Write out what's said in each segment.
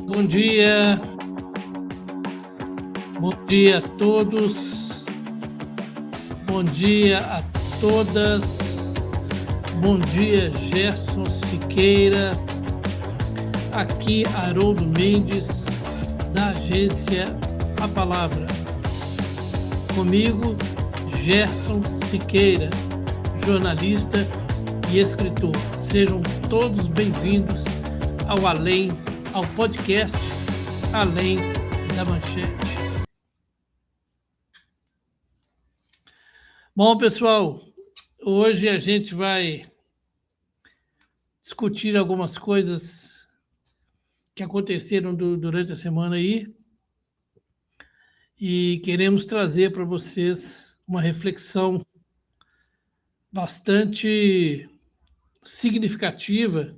Bom dia a todos, bom dia a todas, bom dia Gerson Siqueira, aqui Haroldo Mendes, da agência A Palavra. Comigo, Gerson Siqueira, jornalista e escritor. Sejam todos bem-vindos ao podcast Além da Manchete. Bom, pessoal, hoje a gente vai discutir algumas coisas que aconteceram durante a semana aí e queremos trazer para vocês uma reflexão bastante significativa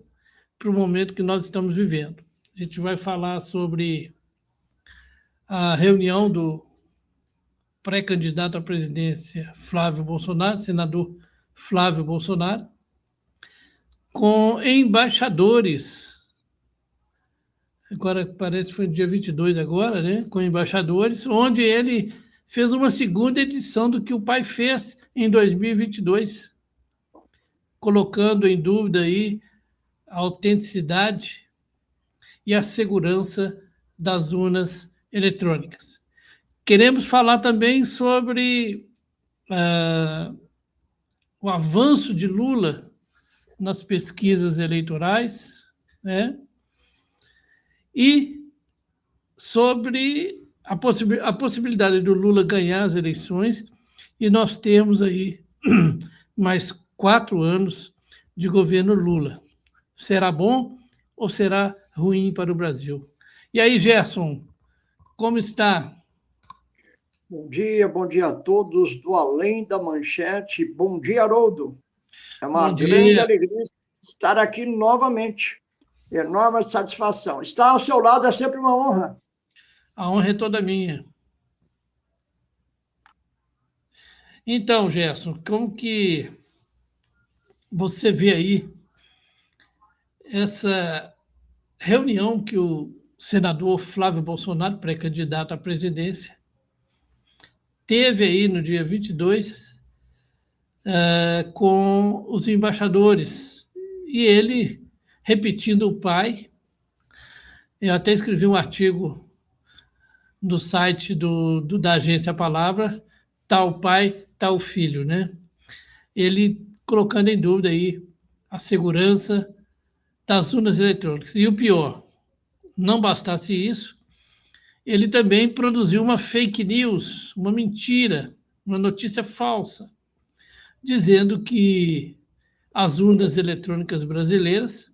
para o momento que nós estamos vivendo. A gente vai falar sobre a reunião do pré-candidato à presidência Flávio Bolsonaro, senador Flávio Bolsonaro, com embaixadores. Agora, parece que foi no dia 22 agora, né? Com embaixadores, onde ele fez uma segunda edição do que o pai fez em 2022, colocando em dúvida aí a autenticidade e a segurança das urnas eletrônicas. Queremos falar também sobre o avanço de Lula nas pesquisas eleitorais, né? E sobre a possibilidade do Lula ganhar as eleições e nós termos aí mais 4 anos de governo Lula. Será bom ou será ruim para o Brasil? E aí, Gerson, como está? Bom dia a todos do Além da Manchete. Bom dia, Haroldo. É uma grande alegria estar aqui novamente. Enorme satisfação. Estar ao seu lado é sempre uma honra. A honra é toda minha. Então, Gerson, como que você vê aí essa reunião que o senador Flávio Bolsonaro, pré-candidato à presidência, teve aí no dia 22 com os embaixadores, e ele repetindo o pai. Eu até escrevi um artigo no site da agência Palavra, tal pai, tal filho, né? Ele colocando em dúvida aí a segurança das urnas eletrônicas. E o pior, não bastasse isso, ele também produziu uma fake news, uma mentira, uma notícia falsa, dizendo que as urnas eletrônicas brasileiras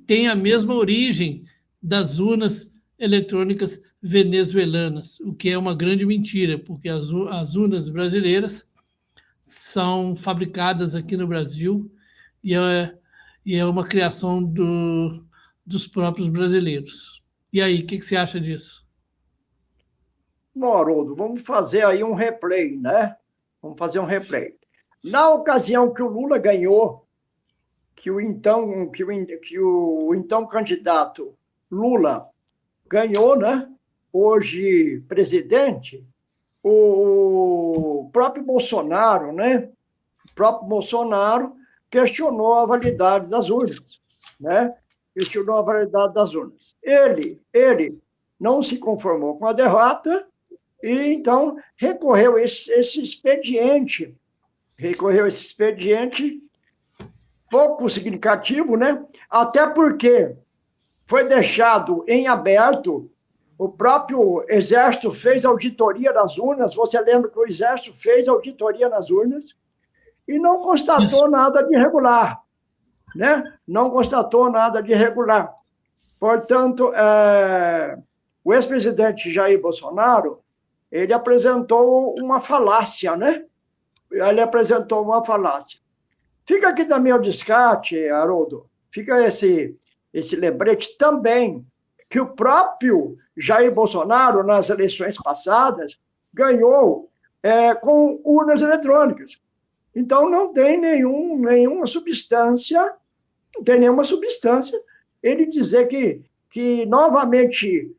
têm a mesma origem das urnas eletrônicas venezuelanas, o que é uma grande mentira, porque as urnas brasileiras são fabricadas aqui no Brasil e é uma criação dos próprios brasileiros. E aí, o que você acha disso? Bom, Haroldo, vamos fazer aí um replay, né? Vamos fazer um replay. Na ocasião que o Lula ganhou, que o então candidato Lula ganhou, né? Hoje presidente, o próprio Bolsonaro, né? O próprio Bolsonaro questionou a validade das urnas, né? Questionou a validade das urnas. Ele não se conformou com a derrota e, então, recorreu a esse expediente pouco significativo, né? Até porque foi deixado em aberto, o próprio Exército fez auditoria das urnas, você lembra que o Exército fez auditoria nas urnas e não constatou nada de irregular, né? Não constatou nada de irregular. Portanto, o ex-presidente Jair Bolsonaro, ele apresentou uma falácia, né? Fica aqui também o descarte, Haroldo, fica esse lembrete também, que o próprio Jair Bolsonaro, nas eleições passadas, ganhou com urnas eletrônicas. Então, não tem nenhuma substância ele dizer que novamente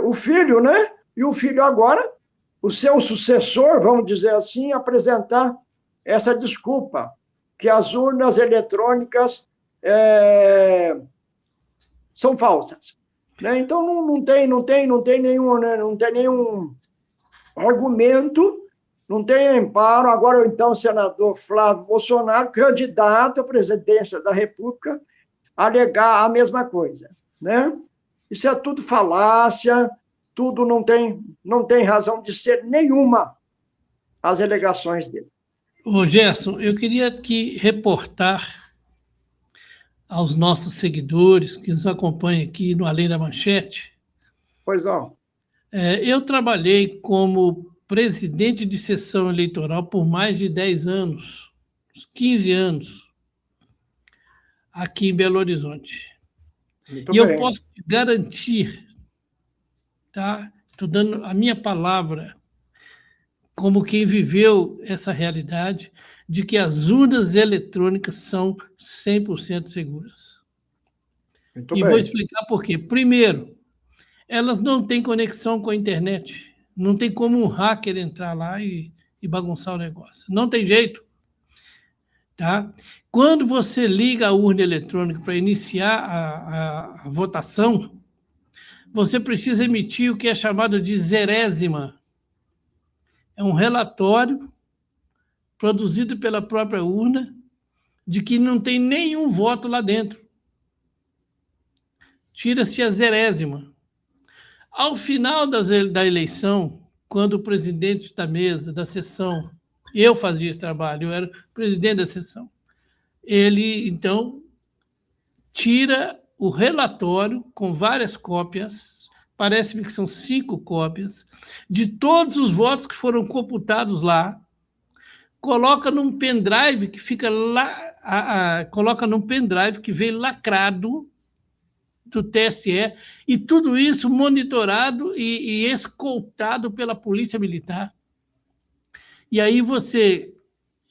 o filho, né? E o filho agora, o seu sucessor, vamos dizer assim, apresentar essa desculpa, que as urnas eletrônicas são falsas. Né? Então, não tem nenhum, né? Não tem nenhum argumento, não tem amparo. Agora, então, o senador Flávio Bolsonaro, candidato à presidência da República, alegar a mesma coisa. Né? Isso é tudo falácia, tudo não tem razão de ser nenhuma as alegações dele. Ô Gerson, eu queria aqui reportar aos nossos seguidores que nos acompanham aqui no Além da Manchete. Pois não. Eu trabalhei como presidente de sessão eleitoral por mais de 10 anos, uns 15 anos, aqui em Belo Horizonte. Muito e bem. Eu posso te garantir, tá? Estou dando a minha palavra como quem viveu essa realidade, de que as urnas eletrônicas são 100% seguras. Muito e bem. Vou explicar por quê. Primeiro, elas não têm conexão com a internet. Não tem como um hacker entrar lá e bagunçar o negócio. Não tem jeito. Tá? Quando você liga a urna eletrônica para iniciar a votação, você precisa emitir o que é chamado de zerésima. É um relatório produzido pela própria urna de que não tem nenhum voto lá dentro. Tira-se a zerésima. Ao final da eleição, quando o presidente da mesa, da sessão, eu fazia esse trabalho, eu era presidente da sessão, ele, então, tira o relatório com várias cópias, parece-me que são 5 cópias, de todos os votos que foram computados lá, coloca num pendrive que fica lá, coloca num pendrive que vem lacrado do TSE, e tudo isso monitorado e escoltado pela Polícia Militar. E aí você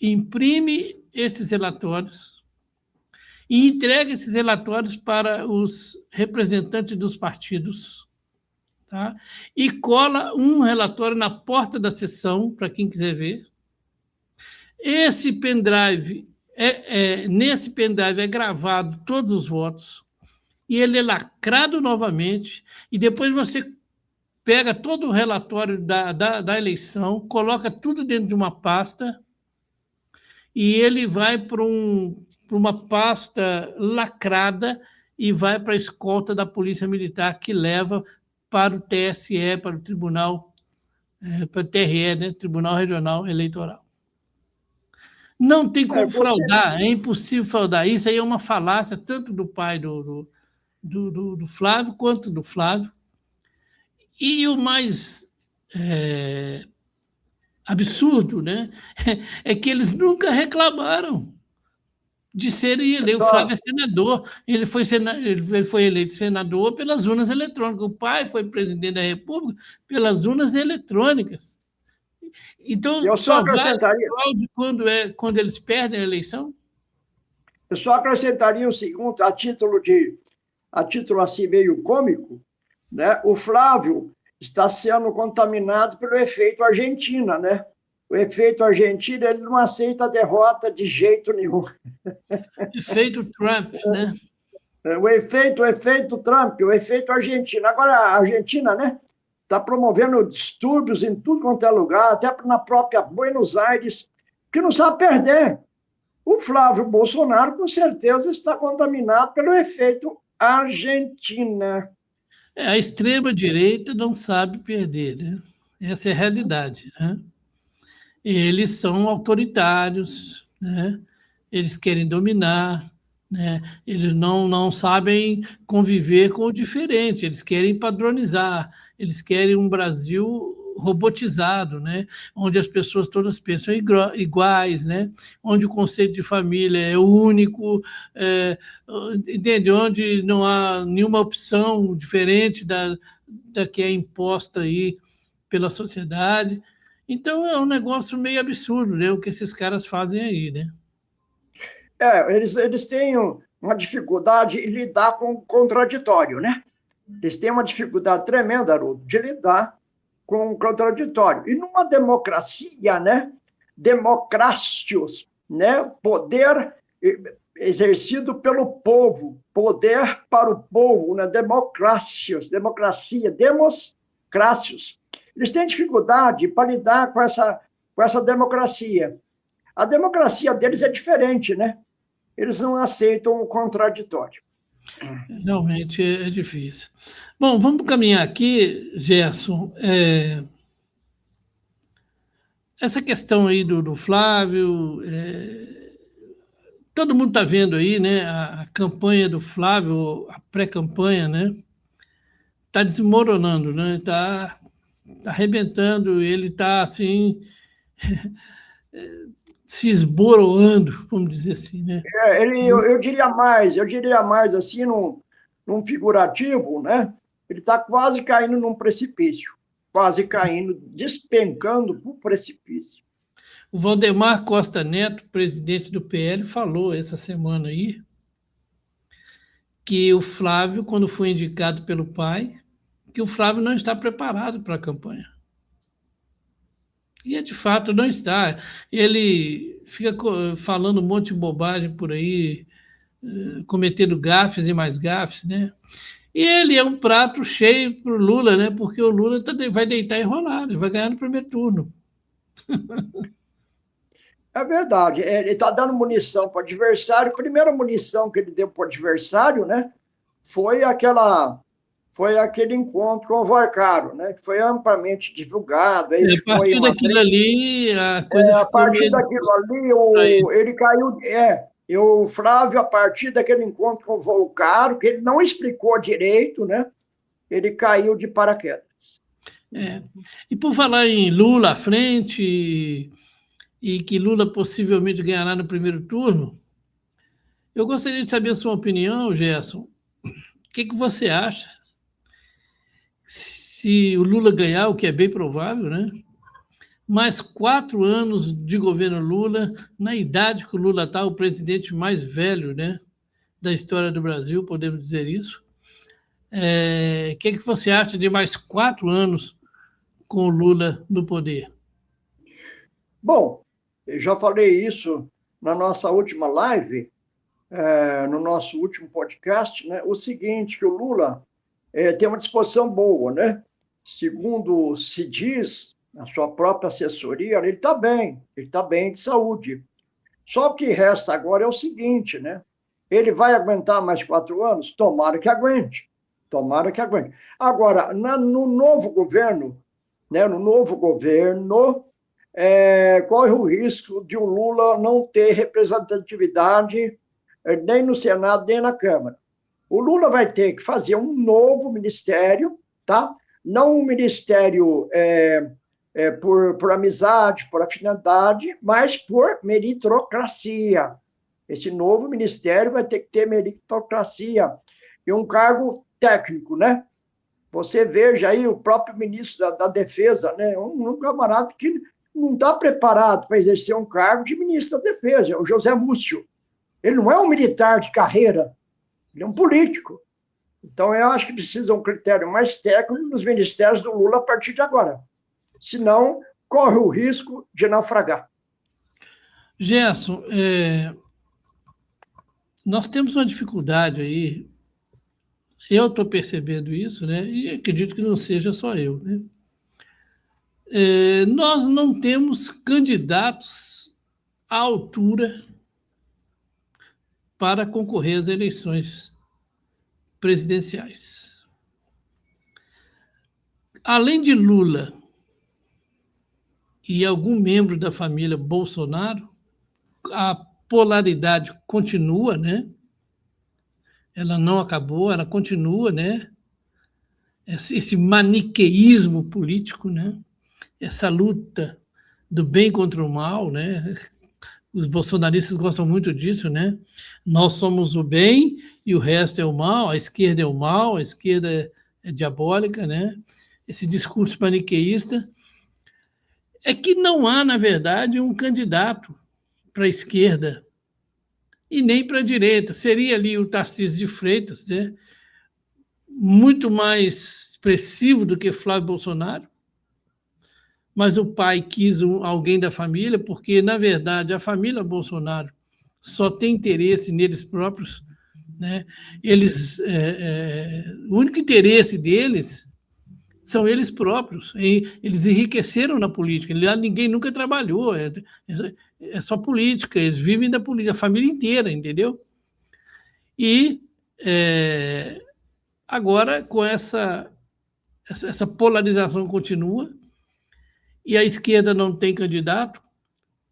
imprime esses relatórios e entrega esses relatórios para os representantes dos partidos, tá? E cola um relatório na porta da sessão, para quem quiser ver. Esse pendrive, nesse pendrive é gravado todos os votos, e ele é lacrado novamente, e depois você pega todo o relatório da eleição, coloca tudo dentro de uma pasta, e ele vai para uma pasta lacrada e vai para a escolta da Polícia Militar, que leva para o TSE, para o Tribunal, para o TRE, né? Tribunal Regional Eleitoral. Não tem como fraudar, é impossível fraudar. Isso aí é uma falácia, tanto do pai do Flávio quanto do Flávio. E o mais absurdo, né, é que eles nunca reclamaram de serem eleitos. O Flávio é senador, ele foi eleito senador pelas urnas eletrônicas. O pai foi presidente da República pelas urnas eletrônicas. Então, eu só acrescentaria quando eles perdem a eleição? Eu só acrescentaria o seguinte, a título assim meio cômico, né? O Flávio está sendo contaminado pelo efeito Argentina, né? O efeito Argentina, ele não aceita a derrota de jeito nenhum. Efeito Trump, né? O efeito Trump, o efeito Argentina. Agora, a Argentina, né? Está promovendo distúrbios em tudo quanto é lugar, até na própria Buenos Aires, que não sabe perder. O Flávio Bolsonaro, com certeza, está contaminado pelo efeito Argentina. A extrema-direita não sabe perder, né? Essa é a realidade, né? Eles são autoritários, né? Eles querem dominar, né? Eles não sabem conviver com o diferente, eles querem padronizar, eles querem um Brasil robotizado, né? Onde as pessoas todas pensam iguais, né? Onde o conceito de família é único, entende? Onde não há nenhuma opção diferente da que é imposta aí pela sociedade. Então é um negócio meio absurdo, né? O que esses caras fazem aí, né? Eles têm uma dificuldade em lidar com o contraditório, né? Eles têm uma dificuldade tremenda, Haroldo, de lidar com o contraditório. E numa democracia, né? Democrátios, né? Poder exercido pelo povo, poder para o povo, né? Democrátios, democracia, democrátios. Eles têm dificuldade para lidar com essa democracia. A democracia deles é diferente, né? Eles não aceitam o contraditório. Realmente é difícil. Bom, vamos caminhar aqui, Gerson. Essa questão aí do Flávio, todo mundo está vendo aí, né? A campanha do Flávio, a pré-campanha, né? Está desmoronando, né? Está arrebentando, ele está assim se esboroando, vamos dizer assim, né? Eu diria mais assim, num figurativo, né? Ele está quase caindo num precipício, quase caindo, despencando para o precipício. O Valdemar Costa Neto, presidente do PL, falou essa semana aí que o Flávio, quando foi indicado pelo pai, que o Flávio não está preparado para a campanha. E, de fato, não está. Ele fica falando um monte de bobagem por aí, cometendo gafes e mais gafes, né? E ele é um prato cheio para o Lula, né? Porque o Lula vai deitar e rolar, ele vai ganhar no primeiro turno. É verdade. Ele está dando munição para o adversário. A primeira munição que ele deu para o adversário, né? Foi aquele encontro com o Varcaro, né? Que foi amplamente divulgado. A partir daquilo ali, a coisa a partir daquilo ali, ele caiu. O Flávio, a partir daquele encontro com o Varcaro, que ele não explicou direito, né? Ele caiu de paraquedas. E por falar em Lula à frente e que Lula possivelmente ganhará no primeiro turno, eu gostaria de saber a sua opinião, Gerson. O que você acha? Se o Lula ganhar, o que é bem provável, né? Mais 4 anos de governo Lula, na idade que o Lula está, o presidente mais velho, né, da história do Brasil, podemos dizer isso. O que você acha de mais 4 anos com o Lula no poder? Bom, eu já falei isso na nossa última live, no nosso último podcast, né? O seguinte, que o Lula tem uma disposição boa, né? Segundo se diz, na sua própria assessoria, ele está bem de saúde. Só o que resta agora é o seguinte, né? Ele vai aguentar mais 4 anos? Tomara que aguente. Agora, no novo governo, né? Corre o risco de o Lula não ter representatividade nem no Senado, nem na Câmara. O Lula vai ter que fazer um novo ministério, tá? Não um ministério por amizade, por afinidade, mas por meritocracia. Esse novo ministério vai ter que ter meritocracia e um cargo técnico, né? Você veja aí o próprio ministro da Defesa, né? Um camarada que não está preparado para exercer um cargo de ministro da Defesa, o José Múcio. Ele não é um militar de carreira, ele é um político. Então, eu acho que precisa um critério mais técnico nos ministérios do Lula a partir de agora. Senão, corre o risco de naufragar. Gerson, nós temos uma dificuldade aí, eu estou percebendo isso, né? E acredito que não seja só eu, né? Nós não temos candidatos à altura para concorrer às eleições presidenciais. Além de Lula e algum membro da família Bolsonaro, a polaridade continua, né? Ela não acabou, ela continua, né? Esse maniqueísmo político, né? Essa luta do bem contra o mal, né? Os bolsonaristas gostam muito disso, né? Nós somos o bem e o resto é o mal, a esquerda é o mal, a esquerda é diabólica, né? Esse discurso maniqueísta é que não há, na verdade, um candidato para a esquerda e nem para a direita. Seria ali o Tarcísio de Freitas, né? Muito mais expressivo do que Flávio Bolsonaro, mas o pai quis alguém da família, porque, na verdade, a família Bolsonaro só tem interesse neles próprios, né? O único interesse deles são eles próprios. Eles enriqueceram na política. Ninguém nunca trabalhou. É só política. Eles vivem da política, a família inteira, entendeu? E agora, com essa polarização continua, e a esquerda não tem candidato,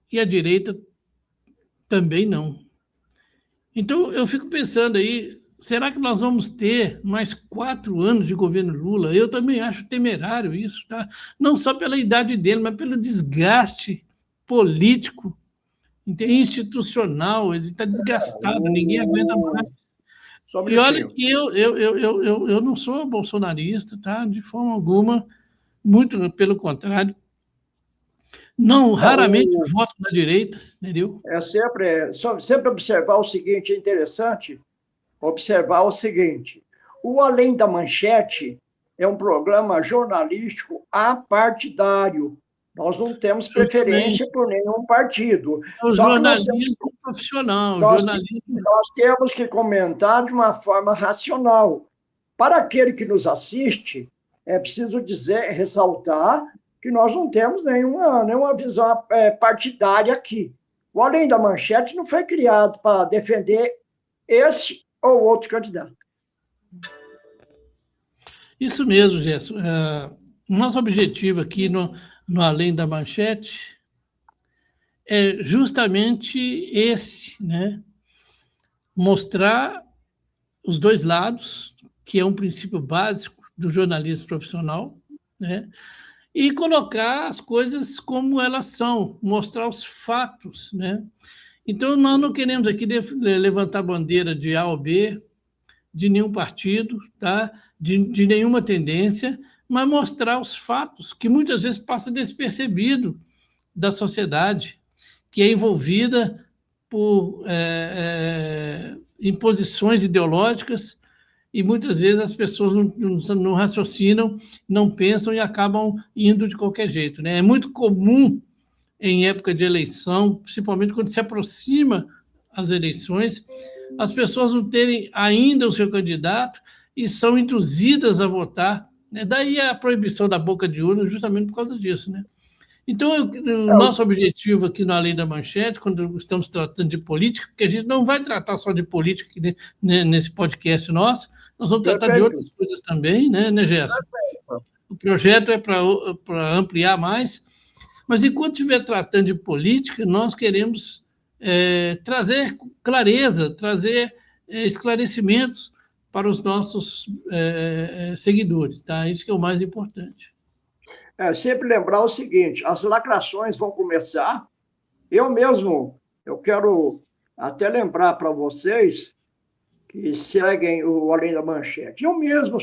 e a direita também não. Então, eu fico pensando aí, será que nós vamos ter mais 4 anos de governo Lula? Eu também acho temerário isso, tá? Não só pela idade dele, mas pelo desgaste político, institucional. Ele está desgastado, ninguém aguenta mais. E olha que eu não sou bolsonarista, tá? De forma alguma, muito pelo contrário. Não, raramente voto na direita, entendeu? Sempre observar o seguinte, é interessante observar o seguinte, o Além da Manchete é um programa jornalístico apartidário. Nós não temos preferência por nenhum partido. É o jornalismo profissional. Nós temos que comentar de uma forma racional. Para aquele que nos assiste, é preciso ressaltar que nós não temos nenhuma visão partidária aqui. O Além da Manchete não foi criado para defender esse ou outro candidato. Isso mesmo, Gerson. Nosso objetivo aqui no Além da Manchete é justamente esse, né? Mostrar os dois lados, que é um princípio básico do jornalismo profissional, né? E colocar as coisas como elas são, mostrar os fatos, né? Então, nós não queremos aqui levantar bandeira de A ou B, de nenhum partido, tá? De nenhuma tendência, mas mostrar os fatos, que muitas vezes passa despercebido da sociedade, que é envolvida por imposições ideológicas, e muitas vezes as pessoas não raciocinam, não pensam e acabam indo de qualquer jeito, né? É muito comum em época de eleição, principalmente quando se aproxima as eleições, as pessoas não terem ainda o seu candidato e são induzidas a votar, né? Daí a proibição da boca de urna, justamente por causa disso, né? Então, o nosso objetivo aqui no Além da Manchete, quando estamos tratando de política, porque a gente não vai tratar só de política aqui nesse podcast nosso, nós vamos tratar de outras coisas também, né, Gerson? O projeto é para ampliar mais, mas enquanto estiver tratando de política, nós queremos trazer clareza, trazer esclarecimentos para os nossos seguidores, tá? Isso que é o mais importante. Sempre lembrar o seguinte, as lacrações vão começar. Eu quero até lembrar para vocês que seguem o Além da Manchete. Eu mesmo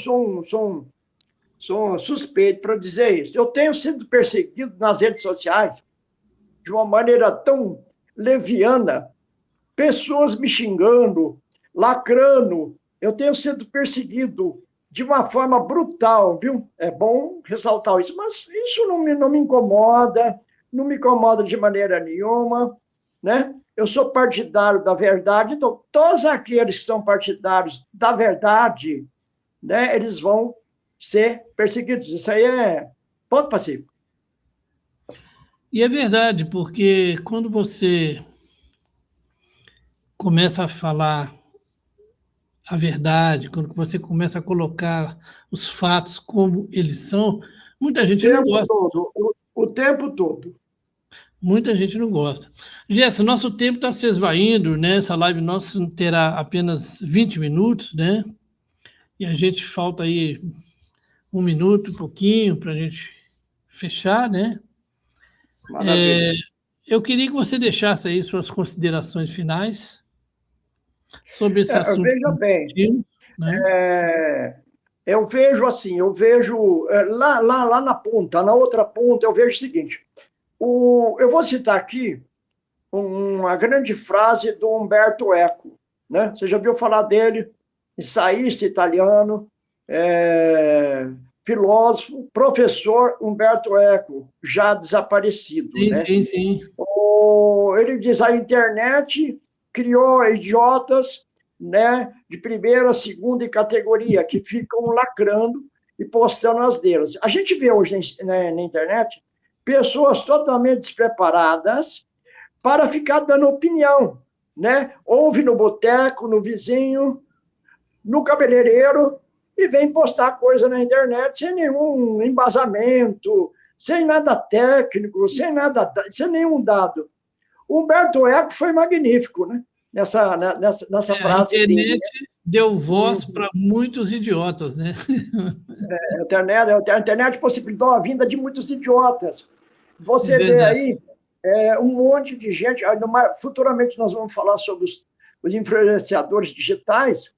sou suspeito para dizer isso. Eu tenho sido perseguido nas redes sociais de uma maneira tão leviana, pessoas me xingando, lacrando. Eu tenho sido perseguido de uma forma brutal, viu? É bom ressaltar isso, mas isso não me incomoda, não me incomoda de maneira nenhuma, né? Eu sou partidário da verdade, então todos aqueles que são partidários da verdade, né, eles vão ser perseguidos. Isso aí é ponto pacífico. E é verdade, porque quando você começa a falar a verdade, quando você começa a colocar os fatos como eles são, muita gente não gosta. O tempo todo. Muita gente não gosta. Gerson, nosso tempo está se esvaindo, né? Essa live nossa terá apenas 20 minutos, né? E a gente falta aí 1 minuto, um pouquinho, para a gente fechar, né? Eu queria que você deixasse aí suas considerações finais sobre esse assunto. Veja bem, né? Eu vejo lá na ponta, na outra ponta, eu vejo o seguinte, eu vou citar aqui uma grande frase do Umberto Eco, né? Você já ouviu falar dele? Ensaísta italiano, filósofo, professor Umberto Eco, já desaparecido, Sim, né? sim, sim. Ele diz: a internet criou idiotas, né, de primeira, segunda e categoria, que ficam lacrando e postando as deles. A gente vê hoje na internet pessoas totalmente despreparadas para ficar dando opinião, né? Ouve no boteco, no vizinho, no cabeleireiro, e vem postar coisa na internet sem nenhum embasamento, sem nada técnico, sem nenhum dado. O Humberto Eco foi magnífico, né? Nessa A frase dele. internet deu voz para muitos idiotas, né? A internet possibilitou a vinda de muitos idiotas. É Você vê verdade. aí um monte de gente. Futuramente nós vamos falar sobre os influenciadores digitais,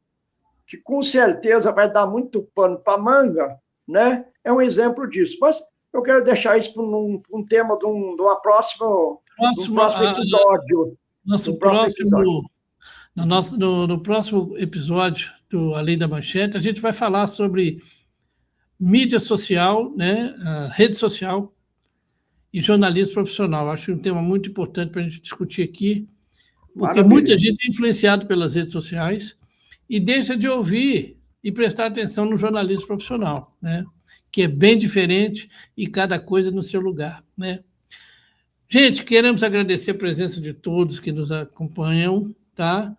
que com certeza vai dar muito pano para manga, né? É um exemplo disso. Mas eu quero deixar isso para um tema de um próximo episódio. Nosso próximo, no próximo episódio do Além da Manchete, a gente vai falar sobre mídia social, né, rede social e jornalismo profissional. Acho um tema muito importante para a gente discutir aqui, porque muita gente é influenciada pelas redes sociais e deixa de ouvir e prestar atenção no jornalismo profissional, né, que é bem diferente e cada coisa no seu lugar, né? Gente, queremos agradecer a presença de todos que nos acompanham, tá?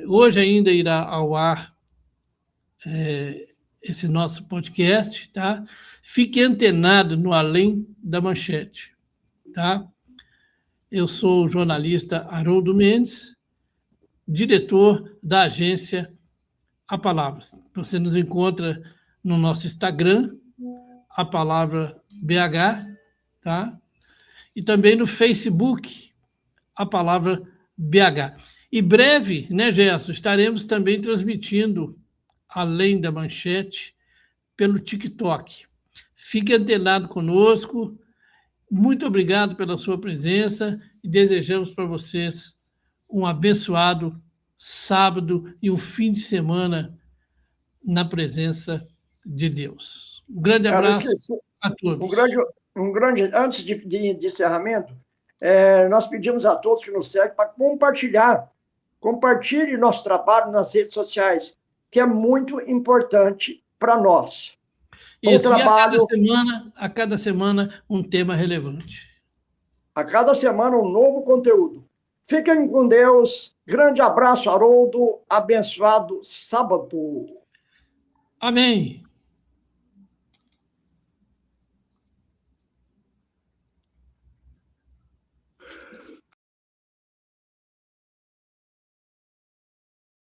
Hoje ainda irá ao ar esse nosso podcast, tá? Fique antenado no Além da Manchete, tá? Eu sou o jornalista Haroldo Mendes, diretor da agência A Palavra. Você nos encontra no nosso Instagram, A Palavra BH, tá? E também no Facebook, A Palavra BH. E breve, né, Gerson, estaremos também transmitindo Além da Manchete pelo TikTok. Fique antenado conosco. Muito obrigado pela sua presença e desejamos para vocês um abençoado sábado e um fim de semana na presença de Deus. Um grande abraço a todos. Antes de encerramento, nós pedimos a todos que nos seguem para compartilhar. Compartilhe nosso trabalho nas redes sociais, que é muito importante para nós. Isso, e a cada semana um tema relevante. A cada semana um novo conteúdo. Fiquem com Deus. Grande abraço, Haroldo. Abençoado sábado. Amém.